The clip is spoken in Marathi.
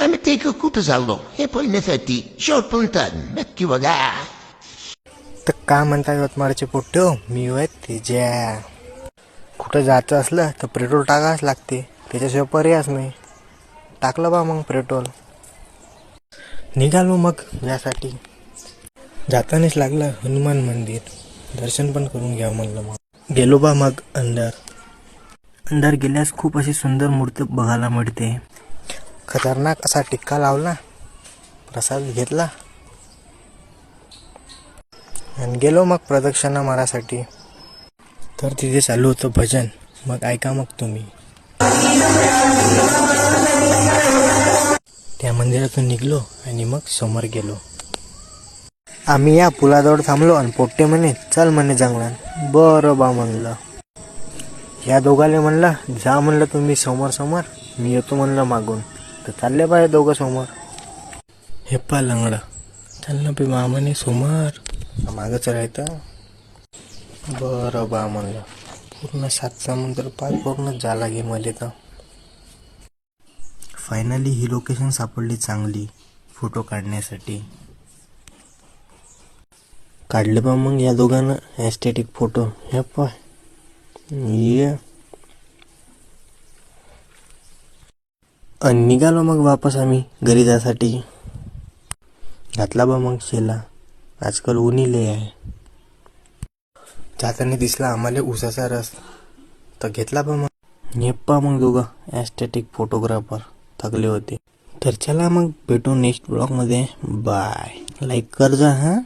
आम्ही ते कुठं चाललो हे पाहण्यासाठी शेवटपर्यंत नक्की बघा. तर का म्हणता यवतमाळचे पोट्टे हो, मी होय तेजा. कुठं जायचं असलं तर पेट्रोल टाकावंच लागते, त्याच्याशिवाय पर्यायच नाही. टाकलं बा मग पेट्रोल, निघालो मग यासाठी. जातानाच लागलं हनुमान मंदिर, दर्शन पण करून घ्या म्हणलं. मग गेलो बा मग अंदर गेल्यास खूप अशी सुंदर मूर्ती बघायला मिळते. खतरनाक असा टिक्का लावला, प्रसाद घेतला आणि गेलो मग प्रदक्षिणा मारासाठी. तर तिथे चालू होतं भजन, मग ऐका मग तुम्ही. त्या मंदिरातून निघलो आणि मग समोर गेलो. आम्ही या पुलाजवळ थांबलो आणि पोट्टे म्हणे चल म्हणे जंगलात. बरं बा म्हणलं. या दोघाले म्हणलं जा म्हणलं तुम्ही समोर, मी येतो म्हणलं मागून. तर चालले बा हे दोघं समोर. हे पा लंगडा चल ना बे मामाने समोर, मागच राहतं. बरं बा म्हणलं. पूर्ण 7 समुद्र पार पूर्ण जा लागे मला. तर फायनली ही लोकेशन सापडली चांगली फोटो काढण्यासाठी. काढले बा मग या दोघांना एस्थेटिक फोटो. हे पा ये आणि निघालो मग वापस आम्ही घरी जायसाठी. घातला बा मग शेला, आजकाल उन्हीले आहे. जाताना दिसला आम्हाला उसाचा रस, तर घेतला बा मग. नेप्पा मग दोघं एस्थेटिक फोटोग्राफर थकले होते. तर चला मग भेटू नेक्स्ट ब्लॉगमध्ये. बाय. लाईक कर जा हां.